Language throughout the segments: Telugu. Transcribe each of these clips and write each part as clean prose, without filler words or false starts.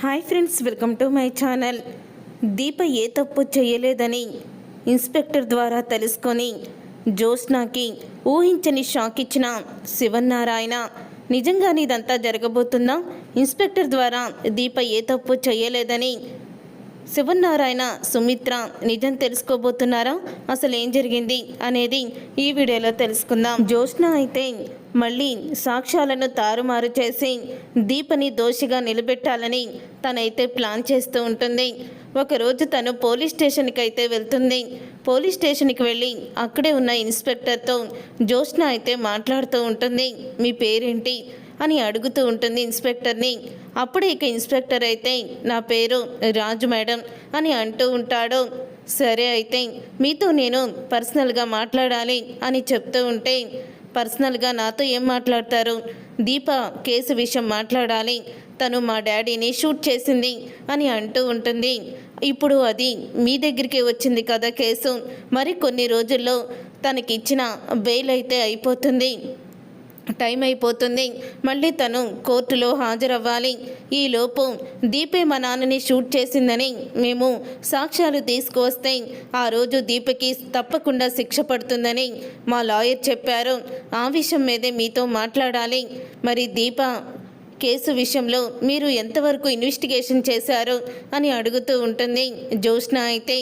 Hi friends, welcome to my channel. Deepa ఏ తప్పు చేయలేదని ఇన్స్పెక్టర్ ద్వారా తెలుసుకొని జ్యోత్స్నాకి ఊహించని షాక్ ఇచ్చిన శివనారాయణ. నిజంగానే ఇదంతా జరగబోతుందా? ఇన్స్పెక్టర్ ద్వారా దీప ఏ తప్పు చేయలేదని శివనారాయణ, సుమిత్ర నిజం తెలుసుకోబోతున్నారా? అసలు ఏం జరిగింది అనేది ఈ వీడియోలో తెలుసుకుందాం. జ్యోత్స్న అయితే మళ్ళీ సాక్ష్యాలను తారుమారు చేసి దీపని దోషిగా నిలబెట్టాలని తనైతే ప్లాన్ చేస్తూ ఉంటుంది. ఒకరోజు తను పోలీస్ స్టేషన్కి అయితే వెళ్తుంది. పోలీస్ స్టేషన్కి వెళ్ళి అక్కడే ఉన్న ఇన్స్పెక్టర్తో జ్యోత్స్న అయితే మాట్లాడుతూ ఉంటుంది. మీ పేరేంటి అని అడుగుతూ ఉంటుంది ఇన్స్పెక్టర్ని. అప్పుడే ఇక ఇన్స్పెక్టర్ అయితే నా పేరు రాజు మేడం అని అంటూ ఉంటాడు. సరే, అయితే మీతో నేను పర్సనల్గా మాట్లాడాలి అని చెప్తూ ఉంటే, పర్సనల్గా నాతో ఏం మాట్లాడతారు? దీప కేసు విషయం మాట్లాడాలి. తను మా డాడీని షూట్ చేసింది అని అంటూ ఉంటుంది. ఇప్పుడు అది మీ దగ్గరికి వచ్చింది కదా కేసు. మరి కొన్ని రోజుల్లో తనకిచ్చిన బెయిల్ అయితే అయిపోతుంది, టైం అయిపోతుంది. మళ్ళీ తను కోర్టులో హాజరవ్వాలి. ఈలోపు దీపే మా నాన్నని షూట్ చేసిందని మేము సాక్ష్యాలు తీసుకువస్తే ఆ రోజు దీపకి తప్పకుండా శిక్ష పడుతుందని మా లాయర్ చెప్పారు. ఆ విషయం మీదే మీతో మాట్లాడాలి. మరి దీప కేసు విషయంలో మీరు ఎంతవరకు ఇన్వెస్టిగేషన్ చేశారు అని అడుగుతూ ఉంటుంది. జ్యోత్స్న అయితే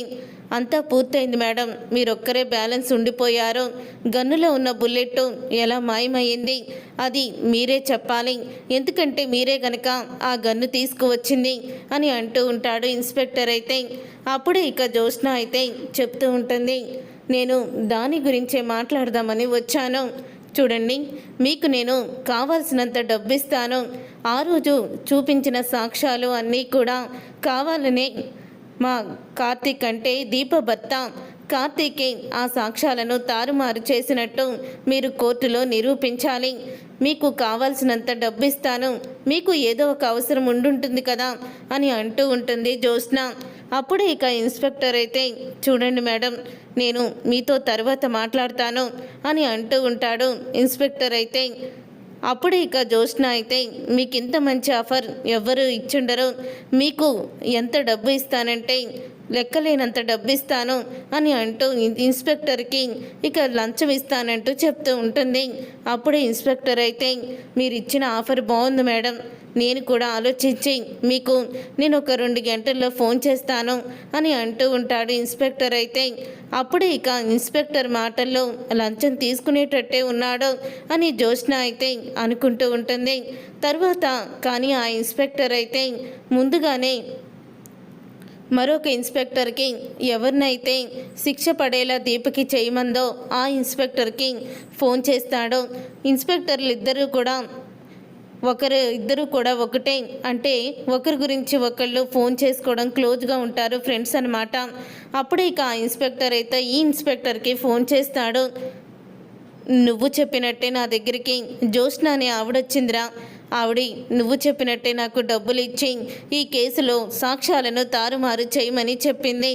అంతా పూర్తయింది మేడం, మీరొక్కరే బ్యాలెన్స్ ఉండిపోయారు. గన్నులో ఉన్న బుల్లెట్ ఎలా మాయమైంది అది మీరే చెప్పాలి, ఎందుకంటే మీరే గనక ఆ గన్ను తీసుకువచ్చింది అని అంటూ ఉంటాడు ఇన్స్పెక్టర్ అయితే. అప్పుడే ఇక జ్యోత్స్న అయితే చెప్తూ ఉంటుంది, నేను దాని గురించే మాట్లాడదామని వచ్చాను. చూడండి, మీకు నేను కావాల్సినంత డబ్బు ఇస్తాను. ఆ రోజు చూపించిన సాక్ష్యాలు అన్నీ కూడా కావాలనే మా కార్తీక్ అంటే దీప భర్త కార్తీకే ఆ సాక్ష్యాలను తారుమారు చేసినట్టు మీరు కోర్టులో నిరూపించాలి. మీకు కావాల్సినంత డబ్బు ఇస్తాను, మీకు ఏదో ఒక అవసరం ఉండుంటుంది కదా అని అంటూ ఉంటుంది జ్యోత్స్న. అప్పుడే ఇక ఇన్స్పెక్టర్ అయితే చూడండి మేడం, నేను మీతో తర్వాత మాట్లాడతాను అని అంటూ ఉంటాడు ఇన్స్పెక్టర్ అయితే. అప్పుడే ఇక జ్యోత్స్న అయితే మీకు ఇంత మంచి ఆఫర్ ఎవరు ఇచ్చుండరు, మీకు ఎంత డబ్బు ఇస్తానంటే లెక్కలేనంత డబ్బు ఇస్తాను అని అంటూ ఇన్స్పెక్టర్కి ఇక లంచం ఇస్తానంటూ చెప్తూ ఉంటుంది. అప్పుడే ఇన్స్పెక్టర్ అయితే మీరు ఇచ్చిన ఆఫర్ బాగుంది మేడం, నేను కూడా ఆలోచించి మీకు నేను ఒక 2 గంటల్లో ఫోన్ చేస్తాను అని అంటూ ఉంటాడు ఇన్స్పెక్టర్ అయితే. అప్పుడే ఇక ఇన్స్పెక్టర్ మాటల్లో లంచం తీసుకునేటట్టే ఉన్నాడు అని జ్యోత్స్న అయితే అనుకుంటూ ఉంటుంది. తర్వాత కానీ ఆ ఇన్స్పెక్టర్ అయితే ముందుగానే మరొక ఇన్స్పెక్టర్కి ఎవరినైతే శిక్ష పడేలా దీపకి చేయమందో ఆ ఇన్స్పెక్టర్కి ఫోన్ చేస్తాడు. ఇన్స్పెక్టర్లు ఇద్దరు కూడా ఒకటే, అంటే ఒకరి గురించి ఒకళ్ళు ఫోన్ చేసుకోవడం, క్లోజ్గా ఉంటారు, ఫ్రెండ్స్ అనమాట. అప్పుడే ఇక ఆ ఇన్స్పెక్టర్ అయితే ఈ ఇన్స్పెక్టర్కి ఫోన్ చేస్తాడు. నువ్వు చెప్పినట్టే నా దగ్గరికి జ్యోత్స్న అనే ఆవిడొచ్చిందిరా. నువ్వు చెప్పినట్టే నాకు డబ్బులు ఇచ్చి ఈ కేసులో సాక్ష్యాలను తారుమారు చేయమని చెప్పింది.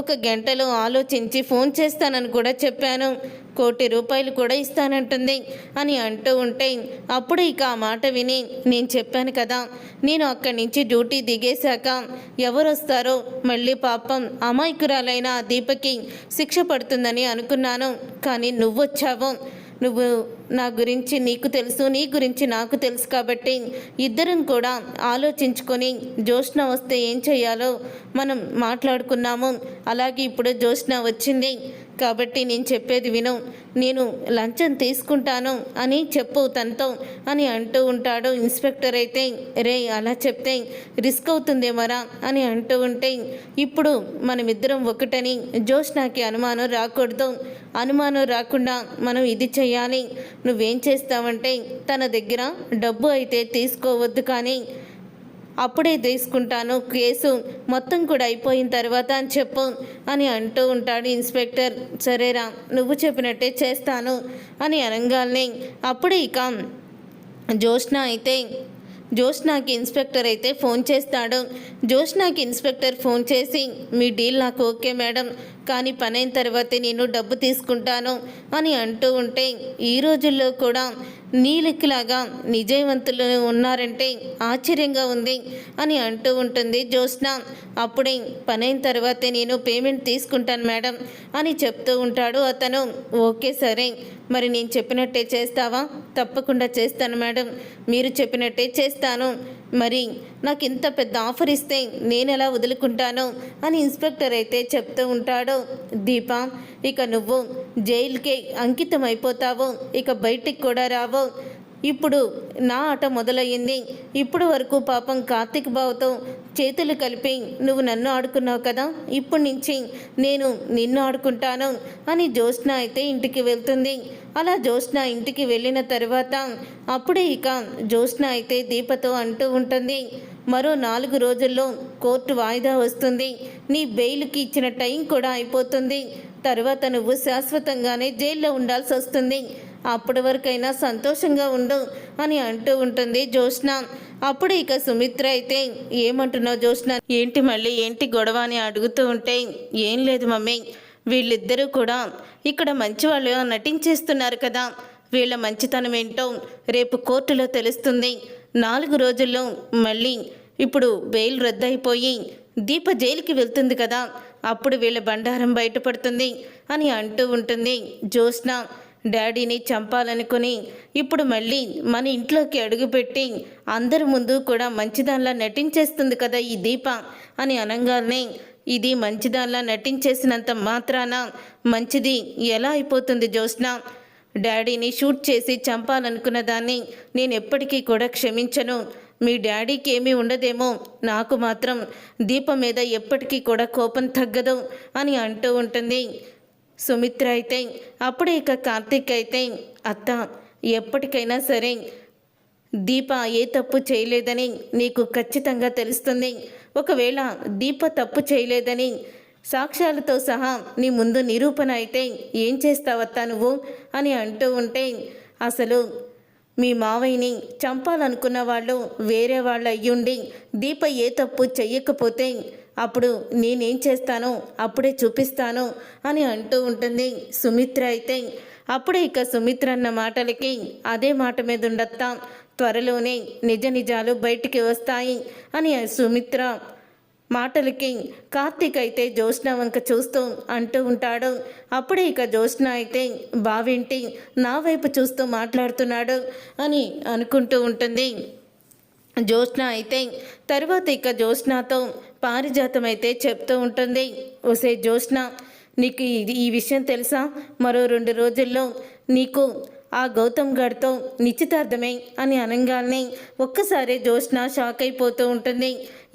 1 గంటలో ఆలోచించి ఫోన్ చేస్తానని కూడా చెప్పాను, 1 కోటి రూపాయలు కూడా ఇస్తానంటుంది అని అంటూ ఉంటే, అప్పుడు ఇక ఆ మాట విని నేను చెప్పాను కదా, నేను అక్కడి నుంచి డ్యూటీ దిగేశాక ఎవరు వస్తారో మళ్ళీ పాపం అమాయకురాలైన ఆ దీపకి శిక్ష పడుతుందని అనుకున్నాను. కానీ నువ్వొచ్చావు. నువ్వు నా గురించి నీకు తెలుసు, నీ గురించి నాకు తెలుసు కాబట్టి ఇద్దరం కూడా ఆలోచించుకొని జ్యోత్స్న వస్తే ఏం చేయాలో మనం మాట్లాడుకున్నాము. అలాగే ఇప్పుడు జ్యోత్స్న వచ్చింది కాబట్టి నేను చెప్పేది విను, నేను లంచం తీసుకుంటాను అని చెప్పు తనతో అని అంటూ ఉంటాడు ఇన్స్పెక్టర్ అయితే. రే, అలా చెప్తే రిస్క్ అవుతుందేమరా అని అంటూ ఉంటే, ఇప్పుడు మనమిద్దరం ఒకటని జ్యోత్స్నకి అనుమానం రాకూడదు, అనుమానం రాకుండా మనం ఇది చేయాలి. నువ్వేం చేస్తావంటే తన దగ్గర డబ్బు అయితే తీసుకోవద్దు, కానీ అప్పుడే తీసుకుంటాను, కేసు మొత్తం కూడా అయిపోయిన తర్వాత అని చెప్పు అని అంటూ ఉంటాడు ఇన్స్పెక్టర్. సరేరా, నువ్వు చెప్పినట్టే చేస్తాను అని అనగానే అప్పుడే ఇక జ్యోత్స్నకి ఇన్స్పెక్టర్ అయితే ఫోన్ చేస్తాడు. జ్యోత్స్నకి ఇన్స్పెక్టర్ ఫోన్ చేసి మీ డీల్ నాకు ఓకే మేడం, కానీ పని అయిన తర్వాతే నేను డబ్బు తీసుకుంటాను అని అంటూ ఉంటే, ఈ రోజుల్లో కూడా నీ లెక్కలాగా నిజయవంతులు ఉన్నారంటే ఆశ్చర్యంగా ఉంది అని అంటూ ఉంటుంది జ్యోత్స్న. అప్పుడే పని అయిన తర్వాతే నేను పేమెంట్ తీసుకుంటాను మేడం అని చెప్తూ ఉంటాడు అతను. ఓకే సరే, మరి నేను చెప్పినట్టే చేస్తావా? తప్పకుండా చేస్తాను మేడం, మీరు చెప్పినట్టే చేస్తాను. మరి నాకు ఇంత పెద్ద ఆఫర్ ఇస్తే నేను ఎలా వదులుకుంటాను అని ఇన్స్పెక్టర్ అయితే చెప్తూ ఉంటాడు. దీప, ఇక నువ్వు జైలుకే అంకితం అయిపోతావు, ఇక బయటికి కూడా రావు. ఇప్పుడు నా ఆట మొదలయ్యింది. ఇప్పుడు వరకు పాపం కార్తీక్ బావతో చేతులు కలిపి నువ్వు నన్ను ఆడుకున్నావు కదా, ఇప్పటి నుంచి నేను నిన్ను ఆడుకుంటాను అని జ్యోత్స్న అయితే ఇంటికి వెళ్తుంది. అలా జ్యోత్స్న ఇంటికి వెళ్ళిన తర్వాత అప్పుడే ఇక జ్యోత్స్న అయితే దీపతో అంటూ ఉంటుంది, మరో 4 రోజుల్లో కోర్టు వాయిదా వస్తుంది. నీ బెయిల్కి ఇచ్చిన టైం కూడా అయిపోతుంది. తర్వాత నువ్వు శాశ్వతంగానే జైల్లో ఉండాల్సి వస్తుంది. అప్పటి వరకైనా సంతోషంగా ఉండు అని అంటూ ఉంటుంది జ్యోత్స్న. అప్పుడు ఇక సుమిత్ర అయితే, ఏమంటున్నావు జ్యోత్స్న, ఏంటి మళ్ళీ ఏంటి గొడవ అని అడుగుతూ ఉంటే, ఏం లేదు మమ్మీ, వీళ్ళిద్దరూ కూడా ఇక్కడ మంచివాళ్ళు నటించేస్తున్నారు కదా, వీళ్ళ మంచితనం ఏంటో రేపు కోర్టులో తెలుస్తుంది. 4 రోజుల్లో మళ్ళీ ఇప్పుడు బెయిల్ రద్దయిపోయి దీప జైలుకి వెళ్తుంది కదా, అప్పుడు వీళ్ళ బండారం బయటపడుతుంది అని అంటూ ఉంటుంది జ్యోత్స్న. డాడీని చంపాలనుకుని ఇప్పుడు మళ్ళీ మన ఇంట్లోకి అడుగుపెట్టి అందరి ముందు కూడా మంచిదానిలా నటించేస్తుంది కదా ఈ దీప అని అనగానే, ఇది మంచిదానిలా నటించేసినంత మాత్రాన మంచిది ఎలా అయిపోతుంది జ్యోత్స్న? డాడీని షూట్ చేసి చంపాలనుకున్న దాన్ని నేను ఎప్పటికీ కూడా క్షమించను. మీ డాడీకి ఏమీ ఉండదేమో, నాకు మాత్రం దీప మీద ఎప్పటికీ కూడా కోపం తగ్గదు అని అంటూ ఉంటుంది సుమిత్ర అయితే. అప్పుడే ఇక కార్తీక్ అయితే, అత్త, ఎప్పటికైనా సరే దీప ఏ తప్పు చేయలేదని నీకు ఖచ్చితంగా తెలుస్తుంది. ఒకవేళ దీప తప్పు చేయలేదని సాక్ష్యాలతో సహా నీ ముందు నిరూపణ అయితే ఏం చేస్తావత్తా నువ్వు అని అంటూ ఉంటే, అసలు మీ మావయ్యని చంపాలనుకున్న వాళ్ళు వేరే వాళ్ళు అయ్యుండి దీప ఏ తప్పు చెయ్యకపోతే అప్పుడు నేనేం చేస్తానో అప్పుడే చూపిస్తాను అని అంటూ ఉంటుంది సుమిత్ర అయితే. అప్పుడే ఇక సుమిత్ర అన్న మాటలకి అదే మాట మీద ఉండత్తా, త్వరలోనే నిజ నిజాలు బయటికి వస్తాయి అని సుమిత్ర మాటలకి కార్తీక్ అయితే జ్యోత్స్న వంక చూస్తూ అంటూ ఉంటాడు. అప్పుడే ఇక జ్యోత్స్న అయితే, బావేంటి నా వైపు చూస్తూ మాట్లాడుతున్నాడు అని అనుకుంటూ ఉంటుంది జ్యోత్స్న అయితే. తర్వాత ఇక జ్యోత్స్నతో పారిజాతం అయితే చెప్తూ ఉంటుంది, ఓసే జ్యోత్స్న, నీకు ఈ విషయం తెలుసా? మరో 2 రోజుల్లో నీకు ఆ గౌతమ్ గారితో నిశ్చితార్థమే అని అనగానే ఒక్కసారి జ్యోత్స్న షాక్ అయిపోతూ ఉంటుంది.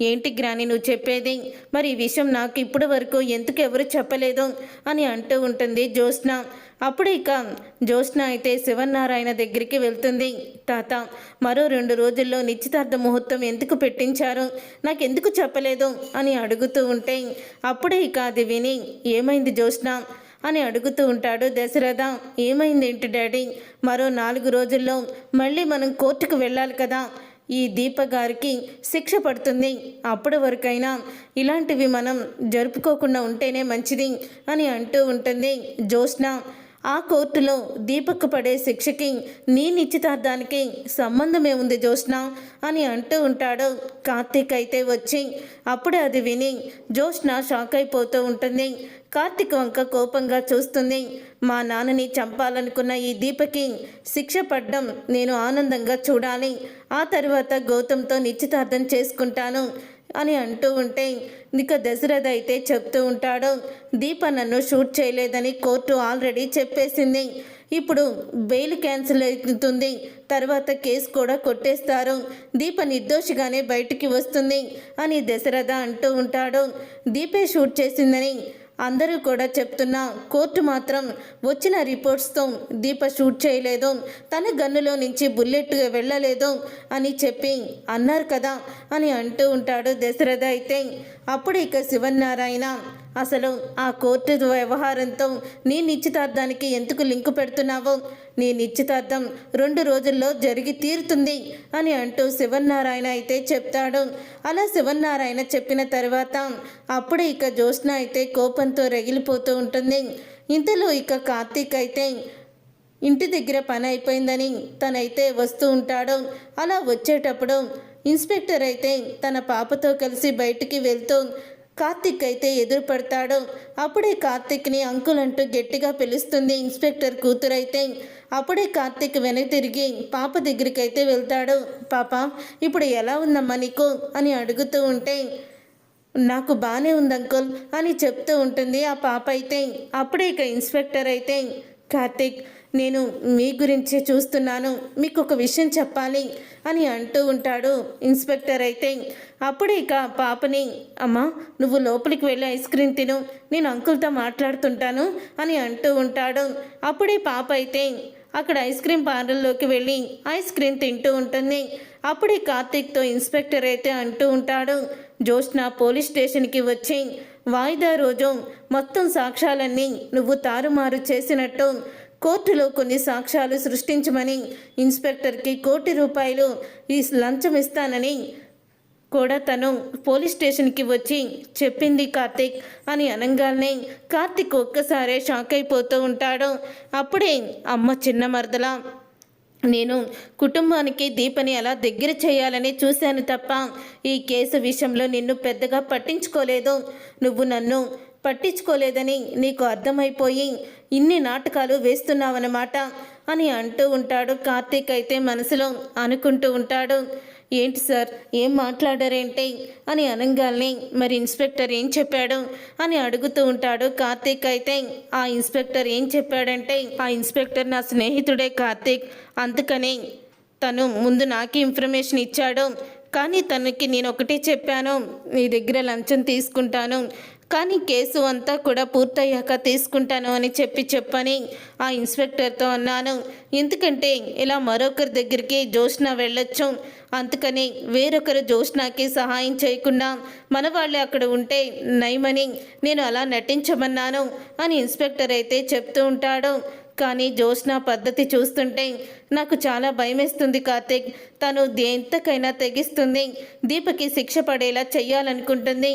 ఏంటి గ్రాని నువ్వు చెప్పేది? మరి ఈ విషయం నాకు ఇప్పటి వరకు ఎందుకు ఎవరు చెప్పలేదు అని అంటూ ఉంటుంది జ్యోత్స్న. అప్పుడు ఇక జ్యోత్స్న అయితే శివనారాయణ దగ్గరికి వెళ్తుంది. తాత, మరో 2 రోజుల్లో నిశ్చితార్థ ముహూర్తం ఎందుకు పెట్టించారు, నాకెందుకు చెప్పలేదు అని అడుగుతూ ఉంటే, అప్పుడే ఇక అది విని, ఏమైంది జ్యోత్స్న అని అడుగుతూ ఉంటాడు దశరథ. ఏమైందేంటి డాడీ? మరో 4 రోజుల్లో మళ్ళీ మనం కోర్టుకు వెళ్ళాలి కదా, ఈ దీప గారికి శిక్ష పడుతుంది. అప్పటి వరకైనా ఇలాంటివి మనం జరుపుకోకుండా ఉంటేనే మంచిది అని అంటూ ఉంటుంది జ్యోత్స్న. ఆ కోర్టులో దీపక్ పడే శిక్షకి నీ నిశ్చితార్థానికి సంబంధమే ఉంది జ్యోత్స్న అని అంటూ ఉంటాడు కార్తీక్ అయితే వచ్చి. అప్పుడే అది విని జ్యోత్స్న షాక్ అయిపోతూ ఉంటుంది. కార్తీక్ వంక కోపంగా చూస్తుంది. మా నాన్నని చంపాలనుకున్న ఈ దీపకి శిక్ష పడ్డం నేను ఆనందంగా చూడాలి. ఆ తర్వాత గౌతమ్తో నిశ్చితార్థం చేసుకుంటాను అని అంటూ ఉంటే ఇక దశరథ అయితే చెప్తూ ఉంటాడు, దీప నన్ను షూట్ చేయలేదని కోర్టు ఆల్రెడీ చెప్పేసింది. ఇప్పుడు బెయిల్ క్యాన్సిల్ అవుతుంది, తర్వాత కేసు కూడా కొట్టేస్తారు, దీప నిర్దోషిగానే బయటికి వస్తుంది అని దశరథ అంటూ ఉంటాడు. దీపే షూట్ చేసిందని అందరూ కూడా చెప్తున్నా కోర్టు మాత్రం వచ్చిన రిపోర్ట్స్తో దీప షూట్ చేయలేదు, తన గన్నులో నుంచి బుల్లెట్ వెళ్ళలేదు అని చెప్పి అన్నారు కదా అని అంటూ ఉంటాడు దశరథ అయితే. అప్పుడు ఇక శివనారాయణ, అసలు ఆ కోర్టు వ్యవహారంతో నీ నిశ్చితార్థానికి ఎందుకు లింకు పెడుతున్నావో నీ నిశ్చితార్థం 2 రోజుల్లో జరిగి తీరుతుంది అని అంటూ శివన్నారాయణ అయితే చెప్తాడు. అలా శివన్నారాయణ చెప్పిన తర్వాత అప్పుడే ఇక జ్యోత్స్న అయితే కోపంతో రగిలిపోతూ ఉంటుంది. ఇంతలో ఇక కార్తీక్ అయితే ఇంటి దగ్గర పని అయిపోయిందని తనైతే వస్తూ ఉంటాడు. అలా వచ్చేటప్పుడు ఇన్స్పెక్టర్ అయితే తన పాపతో కలిసి బయటికి వెళ్తూ కార్తీక్ అయితే ఎదురుపడతాడు. అప్పుడే కార్తీక్ని అంకుల్ అంటూ గట్టిగా పిలుస్తుంది ఇన్స్పెక్టర్ కూతురైతే. అప్పుడే కార్తీక్ వెనక్కి తిరిగి పాప దగ్గరికి అయితే వెళ్తాడు. పాప ఇప్పుడు ఎలా ఉందమ్మా నీకు అని అడుగుతూ ఉంటే నాకు బాగానే ఉంది అంకుల్ అని చెప్తూ ఉంటుంది ఆ పాప అయితే. అప్పుడే ఇక ఇన్స్పెక్టర్ అయితే కార్తీక్ నేను మీ గురించే చూస్తున్నాను, మీకు ఒక విషయం చెప్పాలి అని అంటూ ఉంటాడు ఇన్స్పెక్టర్ అయితే. అప్పుడే ఇక పాపని అమ్మా నువ్వు లోపలికి వెళ్ళి ఐస్ క్రీమ్ తిను, నేను అంకుల్తో మాట్లాడుతుంటాను అని అంటూ ఉంటాడు. అప్పుడే పాప అయితే అక్కడ ఐస్ క్రీమ్ పార్లర్లోకి వెళ్ళి ఐస్ క్రీమ్ తింటూ ఉంటుంది. అప్పుడే కార్తీక్తో ఇన్స్పెక్టర్ అయితే అంటూ ఉంటాడు, జ్యోత్స్న పోలీస్ స్టేషన్కి వచ్చి వాయిదా రోజు మొత్తం సాక్ష్యాలన్నీ నువ్వు తారుమారు చేసినట్టు కోర్టులో కొన్ని సాక్ష్యాలు సృష్టించమని ఇన్స్పెక్టర్కి ₹1,00,00,000 ఈ లంచం ఇస్తానని కూడా తను పోలీస్ స్టేషన్కి వచ్చి చెప్పింది కార్తీక్ అని అనగానే కార్తీక్ ఒక్కసారే షాక్ అయిపోతూ ఉంటాడు. అప్పుడే అమ్మ చిన్న మరదల నేను కుటుంబానికి దీపని ఎలా దగ్గర చేయాలని చూశాను తప్ప ఈ కేసు విషయంలో నిన్ను పెద్దగా పట్టించుకోలేదు. నువ్వు నన్ను పట్టించుకోలేదని నీకు అర్థమైపోయి ఇన్ని నాటకాలు వేస్తున్నావన్నమాట అని అంటూ ఉంటాడు. కార్తీక్ అయితే మనసులో అనుకుంటూ ఉంటాడు, ఏంటి సార్ ఏం మాట్లాడారేంటి అని అనగానే మరి ఇన్స్పెక్టర్ ఏం చెప్పాడు అని అడుగుతూ ఉంటాడు. కార్తీక్ అయితే ఆ ఇన్స్పెక్టర్ ఏం చెప్పాడంటే ఆ ఇన్స్పెక్టర్ నా స్నేహితుడే కార్తీక్, అందుకని తను ముందు నాకు ఇన్ఫర్మేషన్ ఇచ్చాడు. కానీ తనకి నేను ఒకటే చెప్పాను, నీ దగ్గర లంచం తీసుకుంటాను కానీ కేసు అంతా కూడా పూర్తయ్యాక తీసుకుంటాను అని చెప్పని ఆ ఇన్స్పెక్టర్తో అన్నాను. ఎందుకంటే ఇలా మరొకరి దగ్గరికి జ్యోత్స్న వెళ్ళొచ్చు, అందుకని వేరొకరు జ్యోత్స్నకి సహాయం చేయకుండా మన వాళ్ళే అక్కడ ఉంటే నయమని నేను అలా నటించమన్నాను అని ఇన్స్పెక్టర్ అయితే చెప్తూ ఉంటాడు. కానీ జ్యోత్స్న పద్ధతి చూస్తుంటే నాకు చాలా భయమేస్తుంది కార్తీక్. తను ఎంతకైనా తెగిస్తుంది, దీపకి శిక్ష పడేలా చెయ్యాలనుకుంటుంది.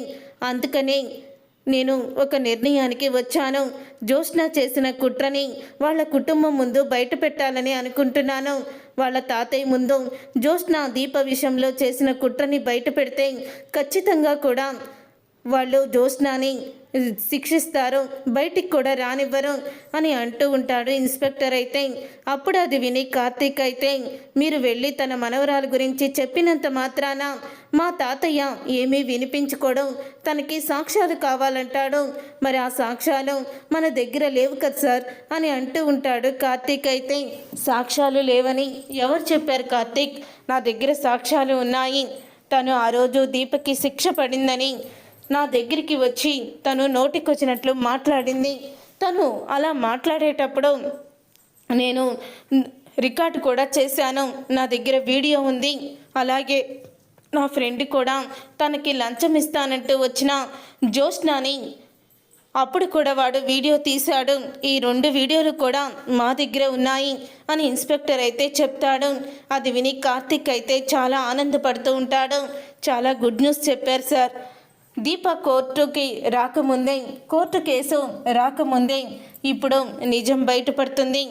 అందుకని నేను ఒక నిర్ణయానికి వచ్చాను. జ్యోత్స్న చేసిన కుట్రని వాళ్ళ కుటుంబం ముందు బయట పెట్టాలని అనుకుంటున్నాను. వాళ్ళ తాతయ్య ముందు జ్యోత్స్న దీప విషయంలో చేసిన కుట్రని బయట పెడితే ఖచ్చితంగా కూడా వాళ్ళు జ్యోత్స్నని శిక్షిస్తారు, బయటికి కూడా రానివ్వరు అని అంటూ ఉంటాడు ఇన్స్పెక్టర్ అయితే. అప్పుడు అది విని కార్తీక్ అయితే మీరు వెళ్ళి తన మనవరాల గురించి చెప్పినంత మాత్రాన మా తాతయ్య ఏమీ వినిపించుకోవడం, తనకి సాక్ష్యాలు కావాలంటాడు. మరి ఆ సాక్ష్యాలు మన దగ్గర లేవు కదా సార్ అని అంటూ ఉంటాడు కార్తీక్ అయితే. సాక్ష్యాలు లేవని ఎవరు చెప్పారు కార్తీక్? నా దగ్గర సాక్ష్యాలు ఉన్నాయి. తను ఆ రోజు దీపకి శిక్ష పడిందని నా దగ్గరికి వచ్చి తను నోటికొచ్చినట్లు మాట్లాడింది. తను అలా మాట్లాడేటప్పుడు నేను రికార్డు కూడా చేశాను, నా దగ్గర వీడియో ఉంది. అలాగే నా ఫ్రెండ్ కూడా తనకి లంచం ఇస్తానంటూ వచ్చిన జ్యోత్స్నని అప్పుడు కూడా వాడు వీడియో తీశాడు. ఈ 2 వీడియోలు కూడా మా దగ్గర ఉన్నాయి అని ఇన్స్పెక్టర్ అయితే చెప్తాడు. అది విని కార్తీక్ అయితే చాలా ఆనందపడుతూ ఉంటాడు. చాలా గుడ్ న్యూస్ చెప్పారు సార్. దీప కోర్టు కేసు రాకముందే ఇప్పుడు నిజం బయటపడుతుంది.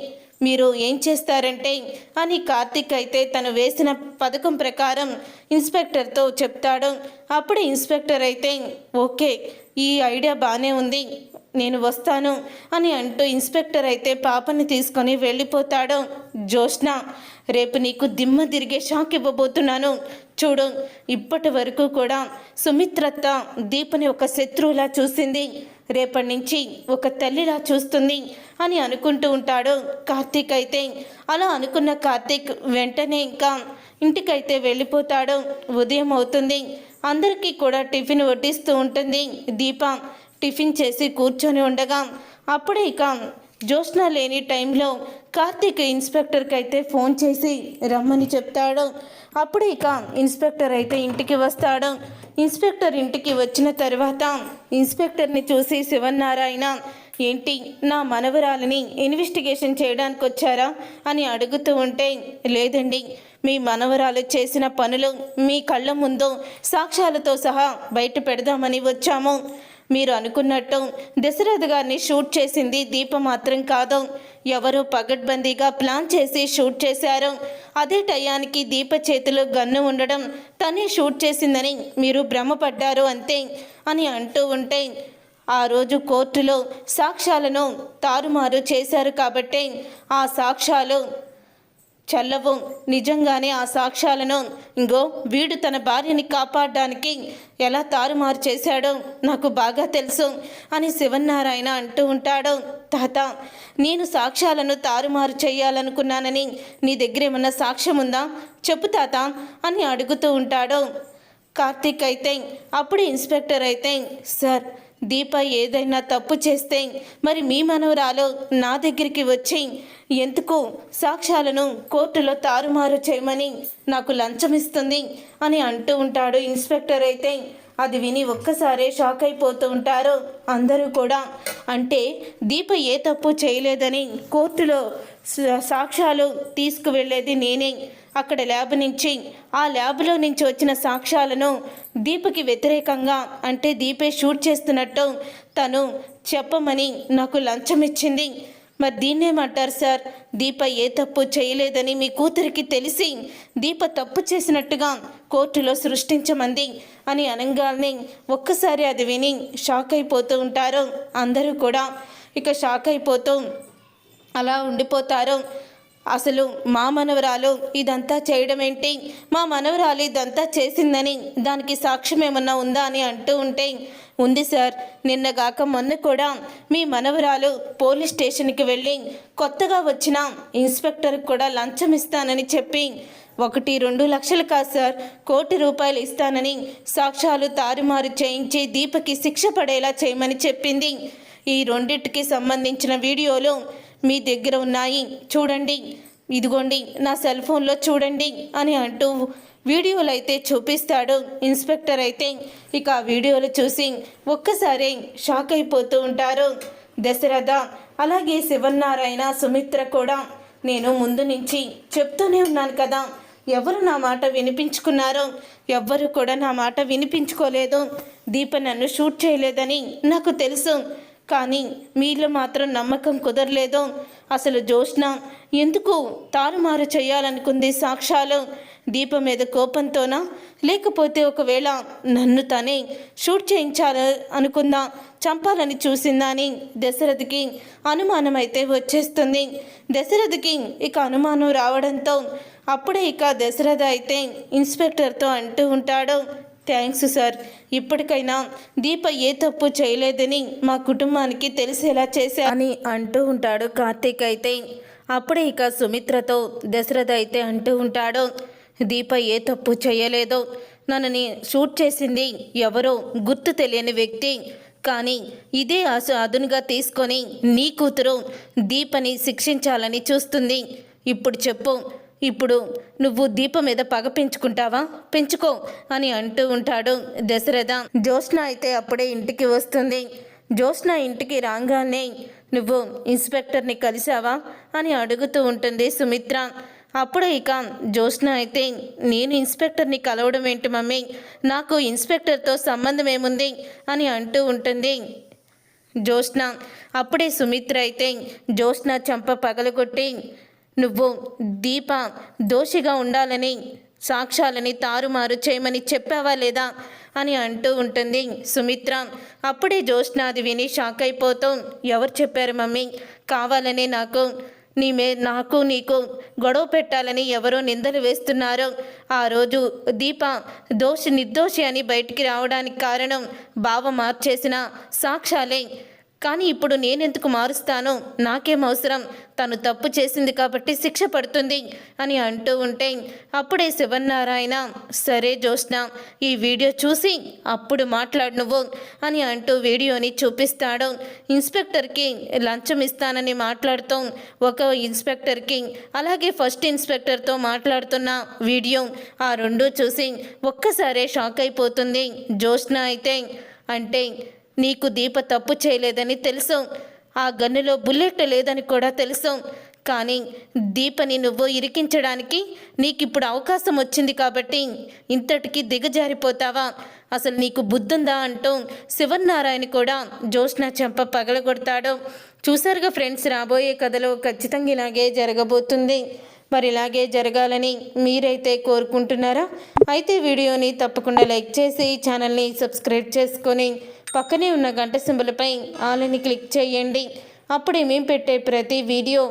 మీరు ఏం చేస్తారంటే అని కార్తీక్ అయితే తను వేసిన పథకం ప్రకారం ఇన్స్పెక్టర్తో చెప్తాడు. అప్పుడు ఇన్స్పెక్టర్ అయితే ఓకే ఈ ఐడియా బాగానే ఉంది, నేను వస్తాను అని అంటూ ఇన్స్పెక్టర్ అయితే పాపని తీసుకొని వెళ్ళిపోతాడు. జ్యోత్స్న రేపు నీకు దిమ్మ తిరిగే షాక్ ఇవ్వబోతున్నాను చూడు. ఇప్పటి వరకు కూడా సుమిత్రత్త దీపని ఒక శత్రువులా చూసింది, రేపటి నుంచి ఒక తల్లిలా చూస్తుంది అని అనుకుంటూ ఉంటాడు కార్తీక్ అయితే. అలా అనుకున్న కార్తీక్ వెంటనే ఇంకా ఇంటికైతే వెళ్ళిపోతాడు. ఉదయం అవుతుంది, అందరికీ కూడా టిఫిన్ వడ్డిస్తూ ఉంటుంది దీప. టిఫిన్ చేసి కూర్చొని ఉండగా అప్పుడే ఇక జ్యోత్స్న లేని టైంలో కార్తీక్ ఇన్స్పెక్టర్కి అయితే ఫోన్ చేసి రమ్మని చెప్తాడు. అప్పుడు ఇక ఇన్స్పెక్టర్ అయితే ఇంటికి వస్తాడు. ఇన్స్పెక్టర్ ఇంటికి వచ్చిన తర్వాత ఇన్స్పెక్టర్ని చూసి శివన్నారాయణ ఏంటి నా మనవరాలిని ఇన్వెస్టిగేషన్ చేయడానికి వచ్చారా అని అడుగుతూ ఉంటే, లేదండి, మీ మనవరాలు చేసిన పనులు మీ కళ్ళ ముందు సాక్ష్యాలతో సహా బయట పెడదామని వచ్చాము. మీరు అనుకున్నట్టు దశరథ్ గారిని షూట్ చేసింది దీప మాత్రం కాదు, ఎవరో పగడ్బందీగా ప్లాన్ చేసి షూట్ చేశారు. అదే టయానికి దీప చేతిలో గన్ను ఉండడం తనే షూట్ చేసిందని మీరు భ్రమపడ్డారు అంతే అని అంటూ ఉంటే, ఆ రోజు కోర్టులో సాక్ష్యాలను తారుమారు చేశారు కాబట్టి ఆ సాక్ష్యాలు చల్లవు. నిజంగానే ఆ సాక్ష్యాలను వీడు తన భార్యని కాపాడడానికి ఎలా తారుమారు చేశాడో నాకు బాగా తెలుసు అని శివన్నారాయణ అంటూ ఉంటాడు. తాత, నేను సాక్ష్యాలను తారుమారు చేయాలనుకున్నానని నీ దగ్గర ఏమన్నా సాక్ష్యం ఉందా చెప్పు తాత అని అడుగుతూ ఉంటాడు. కార్తీక్ అయితే అప్పుడు ఇన్స్పెక్టర్ అయితే, సార్, దీప ఏదైనా తప్పు చేస్తే మరి మీ మనవరాలు నా దగ్గరికి వచ్చి ఎందుకు సాక్ష్యాలను కోర్టులో తారుమారు చేయమని నాకు లంచం ఇస్తుంది అని అంటూ ఉంటాడు ఇన్స్పెక్టర్ అయితే. అది విని ఒక్కసారే షాక్ అయిపోతూ ఉంటారు అందరూ కూడా. అంటే దీప ఏ తప్పు చేయలేదని కోర్టులో సాక్ష్యాలు తీసుకువెళ్ళేది నేనే. అక్కడ ల్యాబ్ నుంచి, ఆ ల్యాబ్లో నుంచి వచ్చిన సాక్ష్యాలను దీపకి వ్యతిరేకంగా, అంటే దీపే షూట్ చేస్తున్నట్టు తను చెప్పమని నాకు లంచం ఇచ్చింది. మరి దీన్నేమంటారు సార్? దీప ఏ తప్పు చేయలేదని మీ కూతురికి తెలిసి దీప తప్పు చేసినట్టుగా కోర్టులో సృష్టించమంది అని అనగానే ఒక్కసారి అది విని షాక్ అయిపోతూ ఉంటారు అందరూ కూడా. ఇక షాక్ అయిపోతూ అలా ఉండిపోతారు. అసలు మా మనవరాలు ఇదంతా చేయడం ఏంటి, మా మనవరాలు ఇదంతా చేసిందని దానికి సాక్ష్యం ఏమన్నా ఉందా అని అంటూ ఉంటే, ఉంది సార్, నిన్నగాక మొన్న కూడా మీ మనవరాలు పోలీస్ స్టేషన్కి వెళ్ళి కొత్తగా వచ్చిన ఇన్స్పెక్టర్కి కూడా లంచం ఇస్తానని చెప్పి 1-2 లక్షలు కాదు సార్, 1 కోటి రూపాయలు ఇస్తానని సాక్ష్యాలు తారుమారు చేయించి దీపకి శిక్ష పడేలా చేయమని చెప్పింది. ఈ రెండింటికి సంబంధించిన వీడియోలు మీ దగ్గర ఉన్నాయి, చూడండి, ఇదిగోండి నా సెల్ ఫోన్లో చూడండి అని అంటూ వీడియోలు అయితే చూపిస్తాడు ఇన్స్పెక్టర్ అయితే. ఇక ఆ వీడియోలు చూసి ఒక్కసారి షాక్ అయిపోతూ ఉంటారు దశరథ, అలాగే శివన్నారాయణ, సుమిత్ర కూడా. నేను ముందు నుంచి చెప్తూనే ఉన్నాను కదా, ఎవరు నా మాట వినిపించుకున్నారో, ఎవ్వరు కూడా నా మాట వినిపించుకోలేదు. దీప నన్ను షూట్ చేయలేదని నాకు తెలుసు, కానీ మీలో మాత్రం నమ్మకం కుదరలేదు. అసలు జోష్న ఎందుకు తారుమారు చేయాలనుకుంది సాక్ష్యాలు? దీప మీద కోపంతోనా, లేకపోతే ఒకవేళ నన్ను తనే షూట్ చేయించాలి అనుకుందా, చంపాలని చూసిందా అని దశరథకి అనుమానం అయితే వచ్చేస్తుంది. దశరథకి ఇక అనుమానం రావడంతో అప్పుడే ఇక దశరథ అయితే ఇన్స్పెక్టర్తో అంటూ ఉంటాడు, థ్యాంక్స్ సార్, ఇప్పటికైనా దీప ఏ తప్పు చేయలేదని మా కుటుంబానికి తెలిసేలా చేశా అని అంటూ ఉంటాడు కార్తీక్ అయితే. అప్పుడే ఇక సుమిత్రతో దశరథ అయితే అంటూ ఉంటాడు, దీప ఏ తప్పు చేయలేదో, నన్నని షూట్ చేసింది ఎవరో గుర్తు తెలియని వ్యక్తి, కానీ ఇదే అదునుగా తీసుకొని నీ కూతురు దీపని శిక్షించాలని చూస్తుంది. ఇప్పుడు చెప్పు, ఇప్పుడు నువ్వు దీప మీద పగ పెంచుకుంటావా? పెంచుకో అని అంటూ ఉంటాడు దశరథ. జోష్న అయితే అప్పుడే ఇంటికి వస్తుంది. జోష్న ఇంటికి రాగానే నువ్వు ఇన్స్పెక్టర్ని కలిసావా అని అడుగుతూ ఉంటుంది సుమిత్ర. అప్పుడే ఇక జోష్న అయితే, నేను ఇన్స్పెక్టర్ని కలవడం ఏంటి మమ్మీ, నాకు ఇన్స్పెక్టర్తో సంబంధం ఏముంది అని అంటూ ఉంటుంది జోష్న. అప్పుడే సుమిత్ర అయితే జోష్న చెంప పగలగొట్టి, నువ్వు దీప దోషిగా ఉండాలని సాక్ష్యాలని తారుమారు చేయమని చెప్పావా లేదా అని అంటూ ఉంటుంది సుమిత్ర. అప్పుడే జోష్న అది విని షాక్ అయిపోతూ, ఎవరు చెప్పారు మమ్మీ, కావాలనే నాకు నీకు గొడవ పెట్టాలని ఎవరో నిందలు వేస్తున్నారు. ఆ రోజు దీప నిర్దోషి అని బయటికి రావడానికి కారణం బావ మార్చేసిన సాక్ష్యాలే, కానీ ఇప్పుడు నేనెందుకు మారుస్తాను, నాకేం అవసరం, తను తప్పు చేసింది కాబట్టి శిక్ష పడుతుంది అని అంటూ ఉంటే అప్పుడే శివన్నారాయణ, సరే జోష్న, ఈ వీడియో చూసి అప్పుడు మాట్లాడు నువ్వు అని అంటూ వీడియోని చూపిస్తాడు. ఇన్స్పెక్టర్కి లంచం ఇస్తానని మాట్లాడుతూ ఒక ఇన్స్పెక్టర్కి, అలాగే ఫస్ట్ ఇన్స్పెక్టర్తో మాట్లాడుతున్న వీడియో, ఆ రెండూ చూసి ఒక్కసారే షాక్ అయిపోతుంది జోష్న అయితే. అంటే నీకు దీప తప్పు చేయలేదని తెలుసు, ఆ గన్నులో బుల్లెట్ లేదని కూడా తెలుసు. కానీ దీపని నువ్వు ఇరికించడానికి నీకిప్పుడు అవకాశం వచ్చింది కాబట్టి ఇంతటికి దిగజారిపోతావా? అసలు నీకు బుద్ధుందా అంటూ శివన్నారాయణ కూడా జ్యోత్స్న చెంప పగలగొడతాడు. చూసారుగా ఫ్రెండ్స్, రాబోయే కథలో ఖచ్చితంగా ఇలాగే జరగబోతుంది. మరి ఇలాగే జరగాలని మీరైతే కోరుకుంటున్నారా? అయితే వీడియోని తప్పకుండా లైక్ చేసి ఛానల్ని సబ్స్క్రైబ్ చేసుకొని పక్కనే ఉన్న గంట సింబల్పై ఆల్ అని క్లిక్ చేయండి. అప్పుడే మేము పెట్టే ప్రతి వీడియో